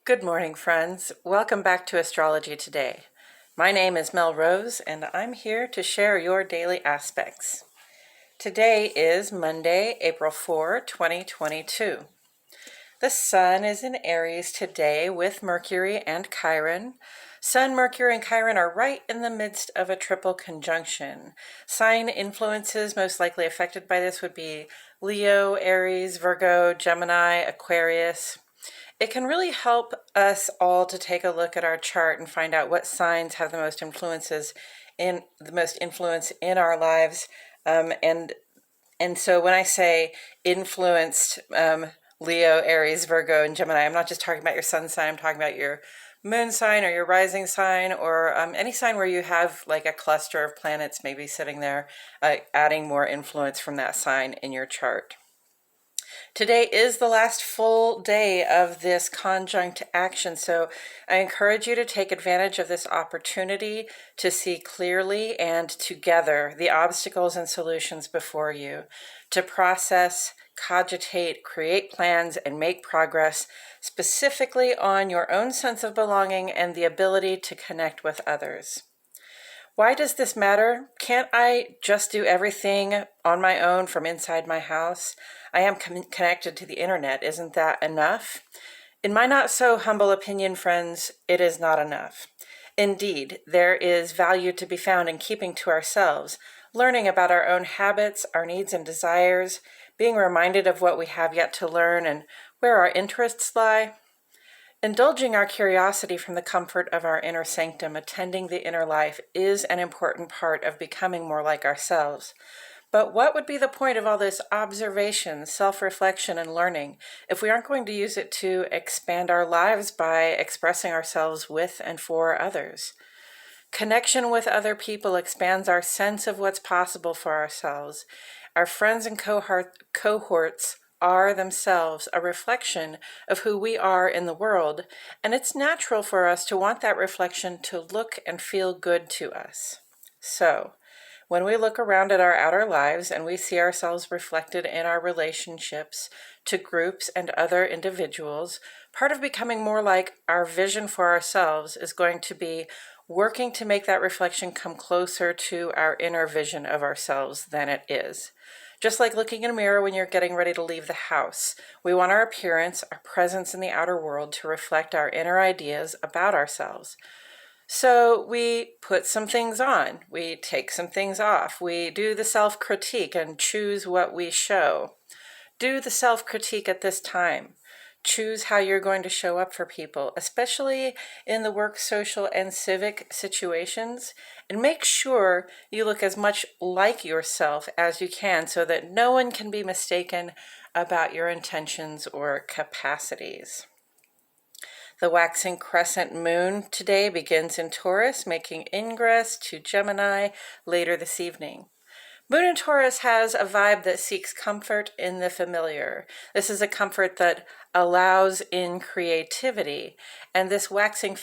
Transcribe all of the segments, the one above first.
Good morning, friends. Welcome back to Astrology Today. My name is Mel Rose, and I'm here to share your daily aspects. Today is Monday, April 4, 2022. The Sun is in Aries today with Mercury and Chiron. Sun, Mercury, and Chiron are right in the midst of a triple conjunction. Sign influences most likely affected by this would be Leo, Aries, Virgo, Gemini, Aquarius. It can really help us all to take a look at our chart and find out what signs have the most influence in our lives. And so when I say influenced, Leo, Aries, Virgo, and Gemini, I'm not just talking about your sun sign. I'm talking about your moon sign or your rising sign, or any sign where you have like a cluster of planets maybe sitting there, adding more influence from that sign in your chart. Today is the last full day of this conjunct action, so I encourage you to take advantage of this opportunity to see clearly and together the obstacles and solutions before you, to process, cogitate, create plans, and make progress specifically on your own sense of belonging and the ability to connect with others. Why does this matter? Can't I just do everything on my own from inside my house? I am connected to the internet. Isn't that enough? In my not so humble opinion, friends, it is not enough. Indeed, there is value to be found in keeping to ourselves, learning about our own habits, our needs and desires, being reminded of what we have yet to learn and where our interests lie. Indulging our curiosity from the comfort of our inner sanctum, attending the inner life, is an important part of becoming more like ourselves. But what would be the point of all this observation, self-reflection, and learning if we aren't going to use it to expand our lives by expressing ourselves with and for others? Connection with other people expands our sense of what's possible for ourselves. Our friends and cohorts are themselves a reflection of who we are in the world, and it's natural for us to want that reflection to look and feel good to us. So, when we look around at our outer lives and we see ourselves reflected in our relationships to groups and other individuals, part of becoming more like our vision for ourselves is going to be working to make that reflection come closer to our inner vision of ourselves than it is. Just like looking in a mirror when you're getting ready to leave the house, we want our appearance, our presence in the outer world to reflect our inner ideas about ourselves. So we put some things on, we take some things off, we do the self-critique and choose what we show. Do the self-critique at this time. Choose how you're going to show up for people, especially in the work, social, and civic situations, and make sure you look as much like yourself as you can so that no one can be mistaken about your intentions or capacities. The waxing crescent moon today begins in Taurus, making ingress to Gemini later this evening. Moon in Taurus has a vibe that seeks comfort in the familiar. This is a comfort that allows in creativity, and this waxing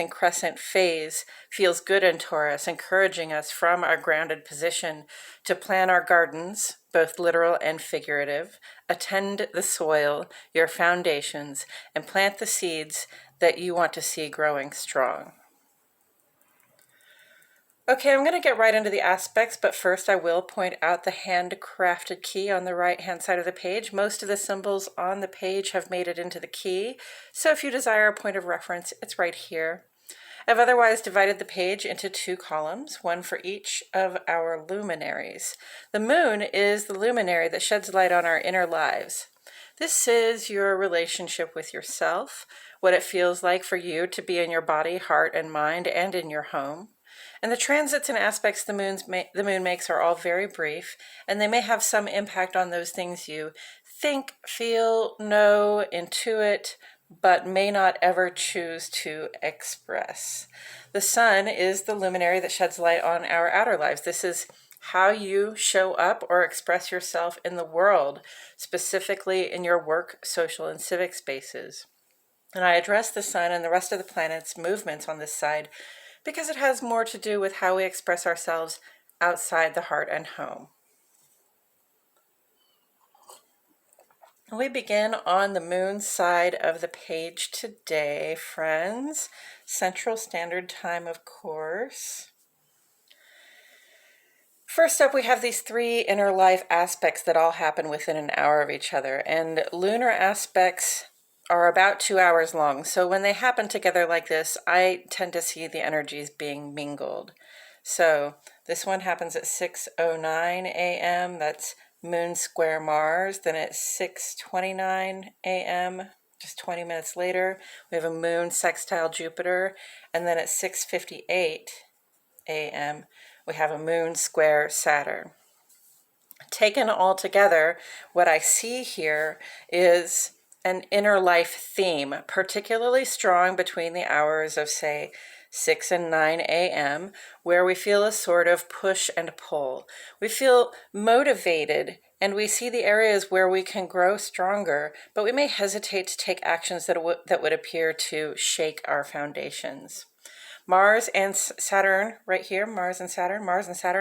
crescent phase feels good in Taurus, encouraging us from our grounded position to plan our gardens, both literal and figurative, attend the soil, your foundations, and plant the seeds that you want to see growing strong. Okay, I'm going to get right into the aspects, but first I will point out the handcrafted key on the right-hand side of the page. Most of the symbols on the page have made it into the key, so if you desire a point of reference, it's right here. I've otherwise divided the page into two columns, one for each of our luminaries. The moon is the luminary that sheds light on our inner lives. This is your relationship with yourself, what it feels like for you to be in your body, heart, and mind, and in your home. And the transits and aspects the moon makes are all very brief, and they may have some impact on those things you think, feel, know, intuit, but may not ever choose to express. The sun is the luminary that sheds light on our outer lives. This is how you show up or express yourself in the world, specifically in your work, social, and civic spaces. And I address the sun and the rest of the planet's movements on this side because it has more to do with how we express ourselves outside the heart and home. We begin on the moon side of the page today, friends. Central Standard Time, of course. First up, we have these three inner life aspects that all happen within an hour of each other, and lunar aspects are about 2 hours long. So when they happen together like this, I tend to see the energies being mingled. So this one happens at 6:09 a.m. That's Moon square Mars. Then at 6:29 a.m., just 20 minutes later, we have a Moon sextile Jupiter. And then at 6:58 a.m., we have a Moon square Saturn. Taken all together, what I see here is an inner life theme, particularly strong between the hours of, say, 6 and 9 a.m., where we feel a sort of push and pull. We feel motivated, and we see the areas where we can grow stronger, but we may hesitate to take actions that would appear to shake our foundations. Mars and Saturn, right here, Mars and Saturn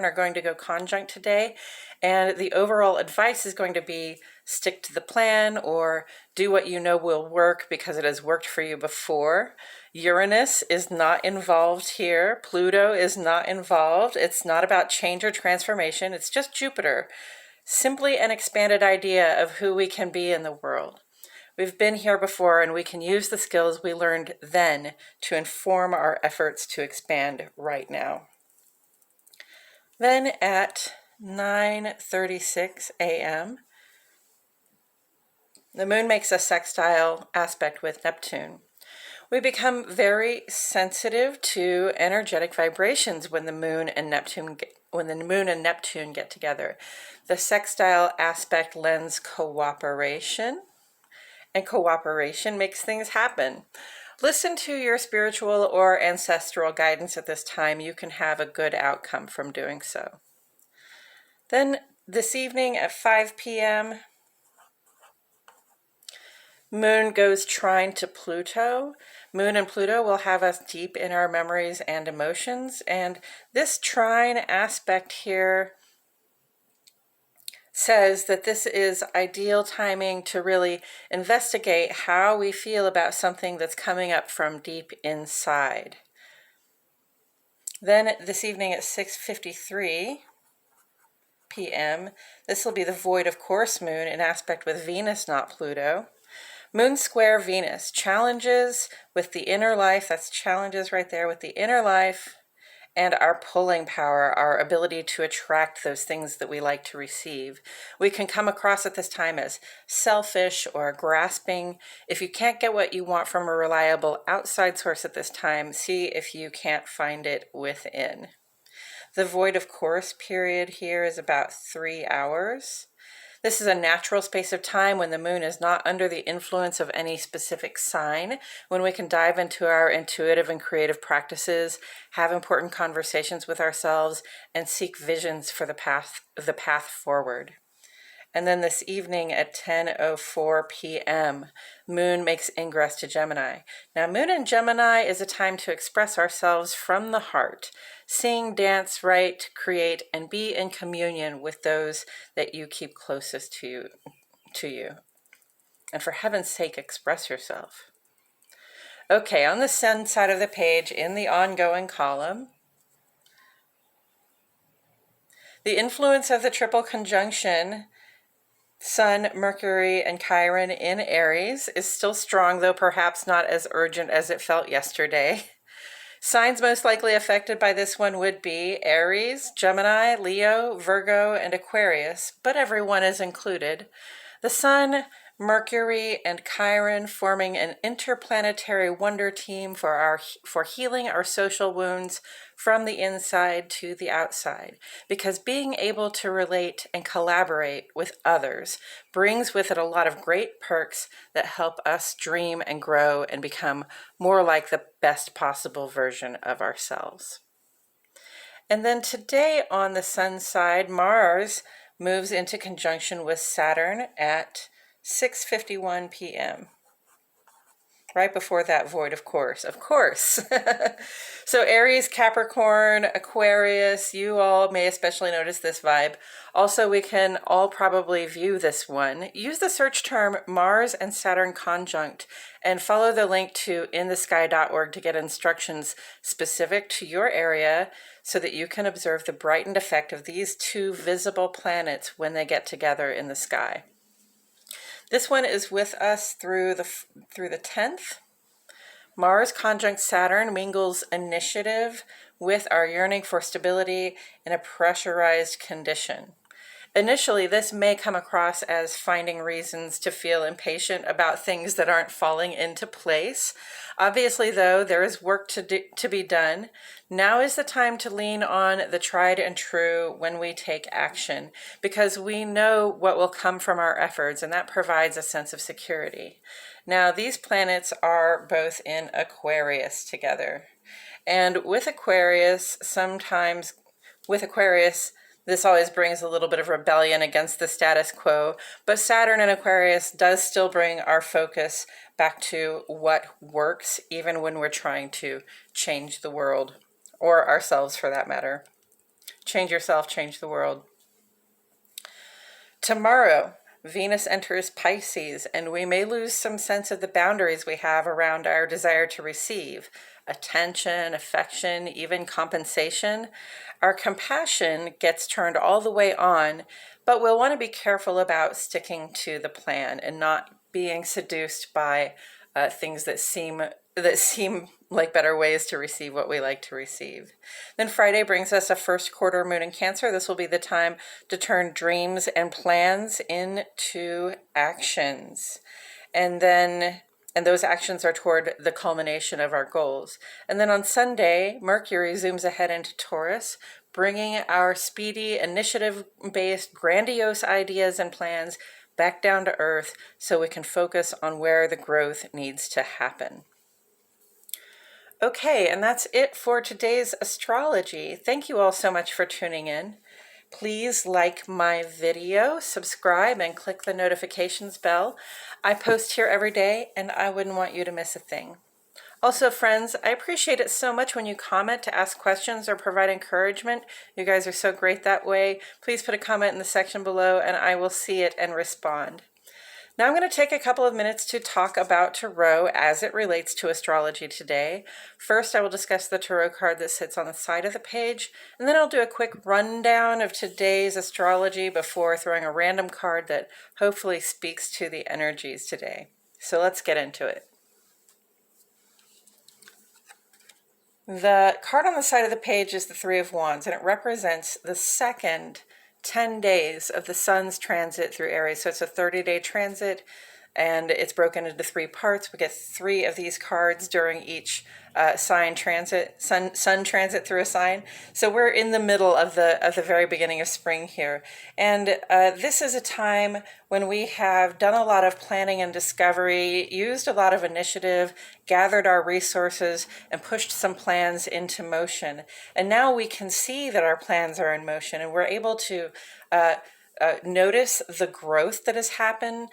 are going to go conjunct today, and the overall advice is going to be stick to the plan or do what you know will work because it has worked for you before. Uranus is not involved here. Pluto is not involved. It's not about change or transformation. It's just Jupiter. Simply an expanded idea of who we can be in the world. We've been here before, and we can use the skills we learned then to inform our efforts to expand right now. Then at 9:36 a.m., the moon makes a sextile aspect with Neptune. We become very sensitive to energetic vibrations when the moon and Neptune get together. The sextile aspect lends cooperation, and cooperation makes things happen. Listen to your spiritual or ancestral guidance at this time. You can have a good outcome from doing so. Then this evening at 5 p.m., Moon goes trine to Pluto. Moon and Pluto will have us deep in our memories and emotions, and this trine aspect here says that this is ideal timing to really investigate how we feel about something that's coming up from deep inside. Then this evening at 6:53 p.m., this will be the void of course moon in aspect with Venus, not Pluto. Moon square Venus, challenges with the inner life, that's challenges right there with the inner life, and our pulling power, our ability to attract those things that we like to receive. We can come across at this time as selfish or grasping. If you can't get what you want from a reliable outside source at this time, see if you can't find it within. The void of course period here is about 3 hours. This is a natural space of time when the moon is not under the influence of any specific sign, when we can dive into our intuitive and creative practices, have important conversations with ourselves, and seek visions for the path forward. And then this evening at 10:04 p.m., Moon makes ingress to Gemini. Now, Moon in Gemini is a time to express ourselves from the heart, sing, dance, write, create, and be in communion with those that you keep closest to you. And for heaven's sake, express yourself. Okay, on the Sun side of the page, in the ongoing column, the influence of the triple conjunction Sun, Mercury, and Chiron in Aries is still strong, though perhaps not as urgent as it felt yesterday. Signs most likely affected by this one would be Aries, Gemini, Leo, Virgo, and Aquarius, but everyone is included. The Sun, Mercury, and Chiron forming an interplanetary wonder team for healing our social wounds from the inside to the outside, because being able to relate and collaborate with others brings with it a lot of great perks that help us dream and grow and become more like the best possible version of ourselves. And then today on the Sun side, Mars moves into conjunction with Saturn at 6:51 p.m. right before that void, of course, of course. So Aries, Capricorn, Aquarius, you all may especially notice this vibe. Also, we can all probably view this one. Use the search term Mars and Saturn conjunct and follow the link to inthesky.org to get instructions specific to your area so that you can observe the brightened effect of these two visible planets when they get together in the sky. This one is with us through the 10th. Mars conjunct Saturn mingles initiative with our yearning for stability in a pressurized condition. Initially, this may come across as finding reasons to feel impatient about things that aren't falling into place. Obviously, though, there is work to be done. Now is the time to lean on the tried and true when we take action, because we know what will come from our efforts, and that provides a sense of security. Now, these planets are both in Aquarius together. And with Aquarius, this always brings a little bit of rebellion against the status quo, but Saturn in Aquarius does still bring our focus back to what works, even when we're trying to change the world, or ourselves for that matter. Change yourself, change the world. Tomorrow, Venus enters Pisces, and we may lose some sense of the boundaries we have around our desire to receive attention, affection, even compensation. Our compassion gets turned all the way on, but we'll want to be careful about sticking to the plan and not being seduced by things that seem like better ways to receive what we like to receive. Then Friday brings us a first quarter moon in Cancer. This will be the time to turn dreams and plans into actions. And those actions are toward the culmination of our goals. And then on Sunday, Mercury zooms ahead into Taurus, bringing our speedy, initiative-based, grandiose ideas and plans back down to earth so we can focus on where the growth needs to happen. Okay, and that's it for today's astrology. Thank you all so much for tuning in. Please like my video, subscribe, and click the notifications bell. I post here every day, and I wouldn't want you to miss a thing. Also, friends, I appreciate it so much when you comment to ask questions or provide encouragement. You guys are so great that way. Please put a comment in the section below, and I will see it and respond. Now I'm going to take a couple of minutes to talk about Tarot as it relates to astrology today. First, I will discuss the Tarot card that sits on the side of the page, and then I'll do a quick rundown of today's astrology before throwing a random card that hopefully speaks to the energies today. So let's get into it. The card on the side of the page is the Three of Wands, and it represents the second 10 days of the sun's transit through Aries. So it's a 30-day transit, and it's broken into 3 parts. We get 3 of these cards during each sun transit through a sign. So we're in the middle of the very beginning of spring here. And this is a time when we have done a lot of planning and discovery, used a lot of initiative, gathered our resources, and pushed some plans into motion. And now we can see that our plans are in motion, and we're able to notice the growth that is happening.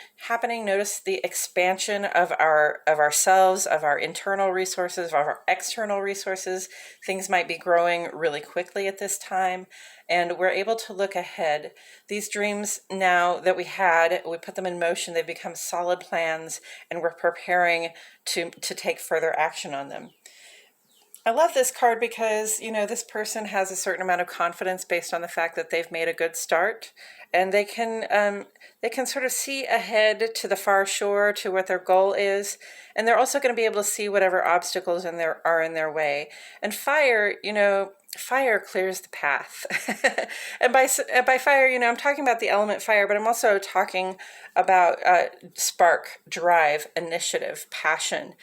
Notice the expansion of ourselves, of our internal resources, of our external resources. Things might be growing really quickly at this time, and we're able to look ahead. These dreams now that we put them in motion. They've become solid plans, and we're preparing to take further action on them. I love this card because, this person has a certain amount of confidence based on the fact that they've made a good start, and they can sort of see ahead to the far shore to what their goal is, and they're also going to be able to see whatever obstacles are in their way. And fire, fire clears the path. And by fire, I'm talking about the element fire, but I'm also talking about spark, drive, initiative, passion.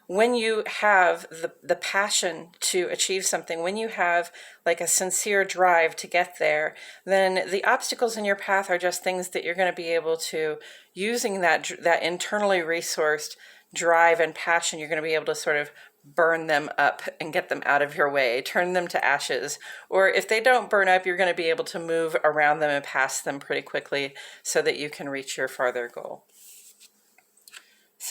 When you have the passion to achieve something, when you have like a sincere drive to get there, then the obstacles in your path are just things that you're going to be able to, using that internally resourced drive and passion, you're going to be able to sort of burn them up and get them out of your way, turn them to ashes. Or if they don't burn up, you're going to be able to move around them and pass them pretty quickly so that you can reach your farther goal.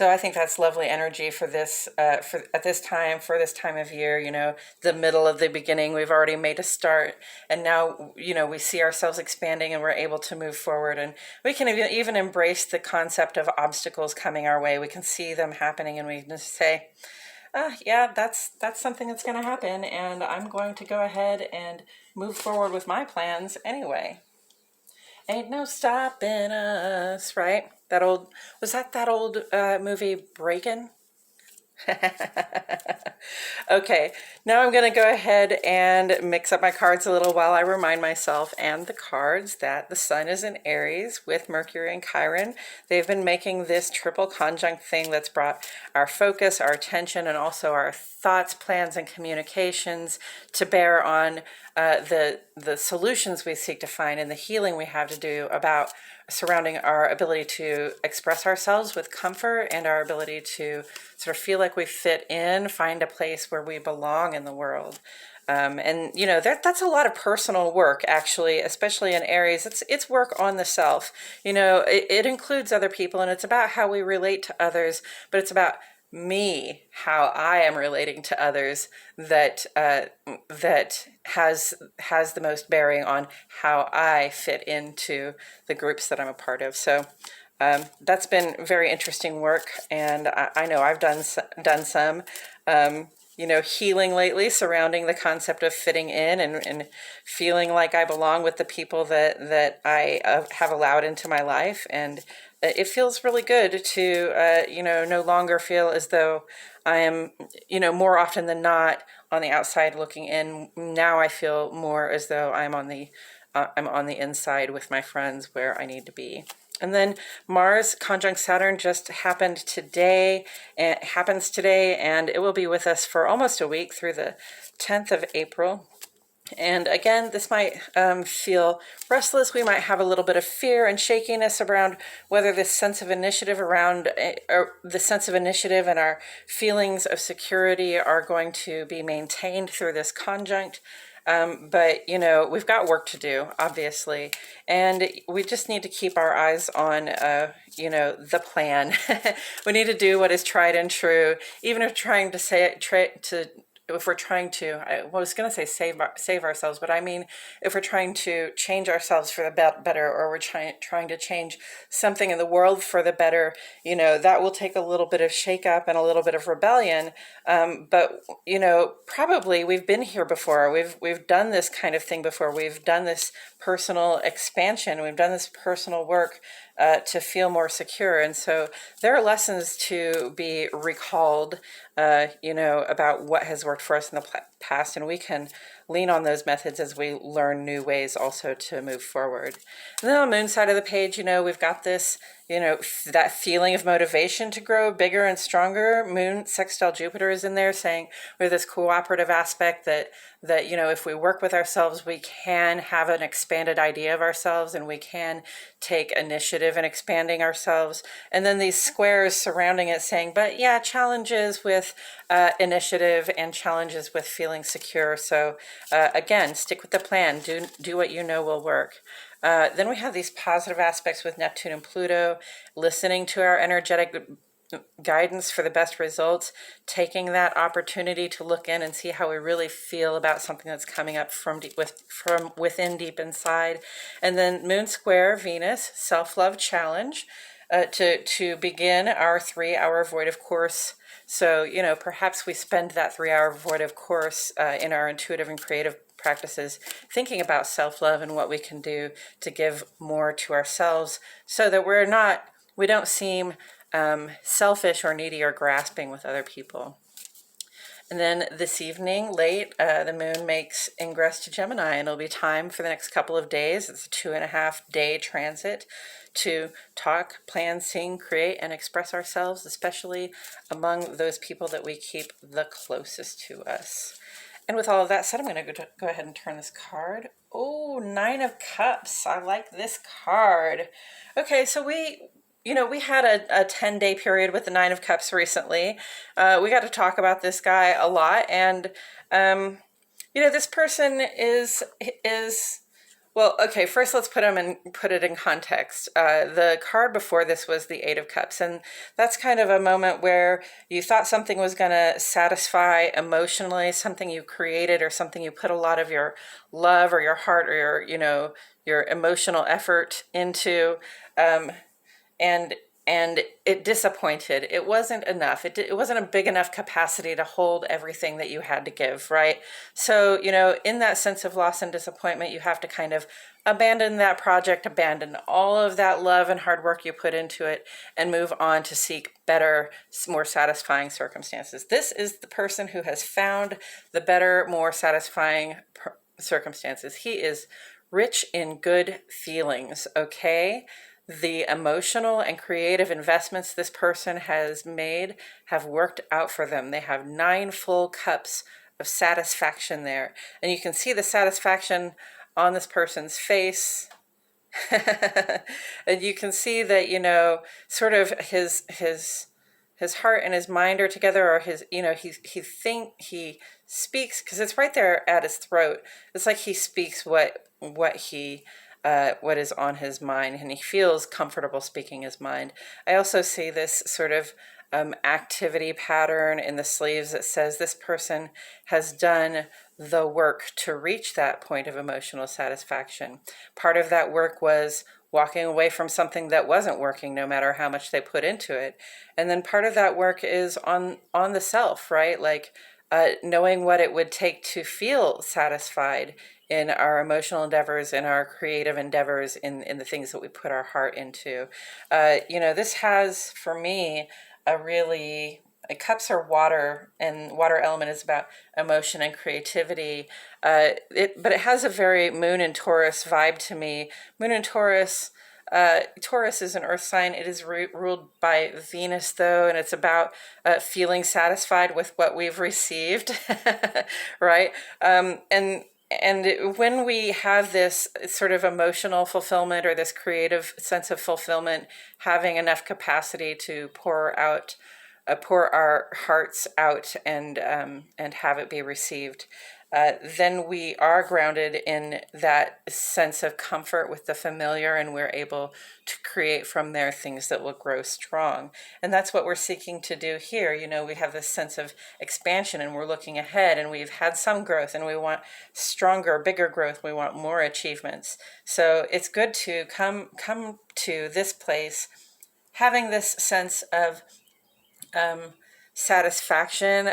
So I think that's lovely energy for this, for this time of year, you know, the middle of the beginning. We've already made a start, and now, you know, we see ourselves expanding and we're able to move forward. And we can even embrace the concept of obstacles coming our way. We can see them happening and we just say, yeah, that's something that's going to happen, and I'm going to go ahead and move forward with my plans anyway. Ain't no stopping us, right? Was that old movie Breakin'? Okay, now I'm going to go ahead and mix up my cards a little while I remind myself and the cards that the sun is in Aries with Mercury and Chiron. They've been making this triple conjunct thing that's brought our focus, our attention, and also our thoughts, plans, and communications to bear on the solutions we seek to find and the healing we have to do about surrounding our ability to express ourselves with comfort and our ability to sort of feel like we fit in, find a place where we belong in the world. And you know, that's a lot of personal work, actually, especially in Aries. It's work on the self. You know, it includes other people, and it's about how we relate to others, but it's about me, how I am relating to others, that has the most bearing on how I fit into the groups that I'm a part of. So that's been very interesting work, and I know I've done some you know, healing lately surrounding the concept of fitting in and feeling like I belong with the people that I have allowed into my life. And it feels really good to, you know, no longer feel as though I am, you know, more often than not on the outside looking in. Now I feel more as though I'm on the inside with my friends where I need to be. And then Mars conjunct Saturn just happened today, and it happens today, and it will be with us for almost a week through the 10th of April. And again, this might feel restless. We might have a little bit of fear and shakiness around whether this sense of initiative or the sense of initiative and our feelings of security are going to be maintained through this conjunct. But, you know, we've got work to do, obviously, and we just need to keep our eyes on, you know, the plan. We need to do what is tried and true, even if trying to if we're trying to, I was going to say save ourselves, but I mean, if we're trying to change ourselves for the better, or we're trying to change something in the world for the better, you know, that will take a little bit of shake up and a little bit of rebellion. But, you know, probably we've been here before. We've done this kind of thing before. We've done this personal expansion. We've done this personal work to feel more secure. And so there are lessons to be recalled, you know, about what has worked for us in the past, and we can lean on those methods as we learn new ways also to move forward. And then on the moon side of the page, you know, we've got this, you know, that feeling of motivation to grow bigger and stronger. Moon sextile Jupiter is in there saying we have this cooperative aspect that, you know, if we work with ourselves, we can have an expanded idea of ourselves, and we can take initiative in expanding ourselves. And then these squares surrounding it saying, but yeah, challenges with initiative and challenges with feeling secure. So again, stick with the plan. Do what you know will work. Then we have these positive aspects with Neptune and Pluto, listening to our energetic guidance for the best results, taking that opportunity to look in and see how we really feel about something that's coming up from within deep inside. And then Moon square Venus, self-love challenge, to begin our 3-hour voidtive course. So, you know, perhaps we spend that 3-hour voidtive course in our intuitive and creative practices thinking about self-love and what we can do to give more to ourselves, so that we don't seem selfish or needy or grasping with other people. And then this evening, late, the moon makes ingress to Gemini, and it'll be time for the next couple of days. It's a 2.5-day transit to talk, plan, sing, create, and express ourselves, especially among those people that we keep the closest to us. And with all of that said, I'm going to go ahead and turn this card. Oh, 9 of Cups. I like this card. Okay, so we had a 10-day period with the 9 of Cups recently. We got to talk about this guy a lot. And, you know, this person is Well, okay, first let's put it in context. The card before this was the Eight of Cups, and that's kind of a moment where you thought something was going to satisfy emotionally, something you created or something you put a lot of your love or your heart or your emotional effort into. Um, and and it disappointed. It wasn't enough. It wasn't a big enough capacity to hold everything that you had to give, right? So, in that sense of loss and disappointment, you have to kind of abandon that project, abandon all of that love and hard work you put into it, and move on to seek better, more satisfying circumstances. This is the person who has found the better, more satisfying circumstances. He is rich in good feelings, okay? The emotional and creative investments this person has made have worked out for them. They have 9 full cups of satisfaction there. And you can see the satisfaction on this person's face. And you can see that, sort of his heart and his mind are together, or he speaks, because it's right there at his throat. It's like he speaks what is on his mind, and he feels comfortable speaking his mind. I also see this sort of activity pattern in the sleeves that says this person has done the work to reach that point of emotional satisfaction. Part of that work was walking away from something that wasn't working, no matter how much they put into it. And then part of that work is on the self, right? Like knowing what it would take to feel satisfied in our emotional endeavors, in our creative endeavors, in the things that we put our heart into. This has, for me, cups are water, and water element is about emotion and creativity. But it has a very Moon and Taurus vibe to me. Moon and Taurus, Taurus is an earth sign. It is ruled by Venus, though, and it's about feeling satisfied with what we've received, right? And when we have this sort of emotional fulfillment or this creative sense of fulfillment, having enough capacity to pour our hearts out and have it be received, then we are grounded in that sense of comfort with the familiar, and we're able to create from there things that will grow strong. And that's what we're seeking to do here. We have this sense of expansion, and we're looking ahead, and we've had some growth, and we want stronger, bigger growth. We want more achievements. So it's good to come to this place having this sense of satisfaction,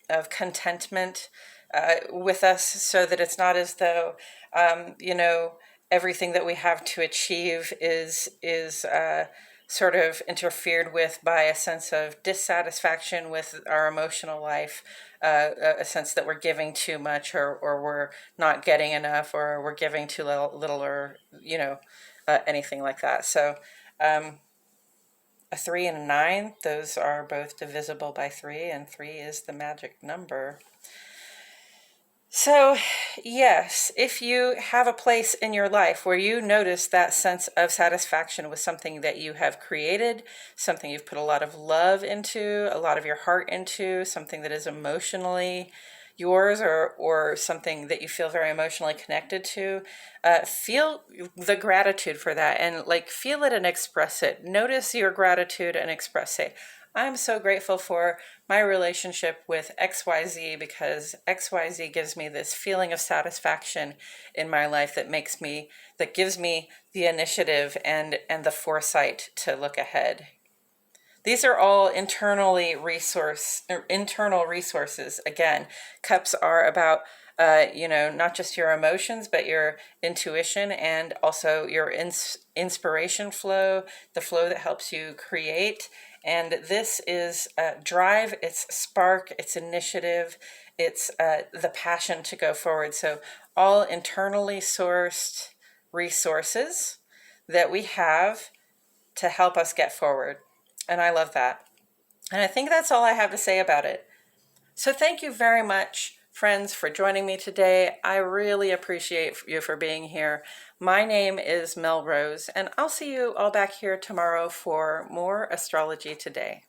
of contentment with us, so that it's not as though everything that we have to achieve is sort of interfered with by a sense of dissatisfaction with our emotional life, a sense that we're giving too much, or we're not getting enough, or we're giving too little, or anything like that. So a 3 and a 9, those are both divisible by 3, and 3 is the magic number. So, yes, if you have a place in your life where you notice that sense of satisfaction with something that you have created, something you've put a lot of love into, a lot of your heart into, something that is emotionally yours, or something that you feel very emotionally connected to, feel the gratitude for that, and feel it and express it. Notice your gratitude and express it. I'm so grateful for my relationship with XYZ, because XYZ gives me this feeling of satisfaction in my life that gives me the initiative and the foresight to look ahead. These are all internal resources. Again, cups are about not just your emotions, but your intuition, and also your inspiration flow, the flow that helps you create. And this is drive, it's spark, it's initiative, it's the passion to go forward. So all internally sourced resources that we have to help us get forward. And I love that. And I think that's all I have to say about it. So thank you very much, friends, for joining me today. I really appreciate you for being here. My name is Mel Rose, and I'll see you all back here tomorrow for more Astrology Today.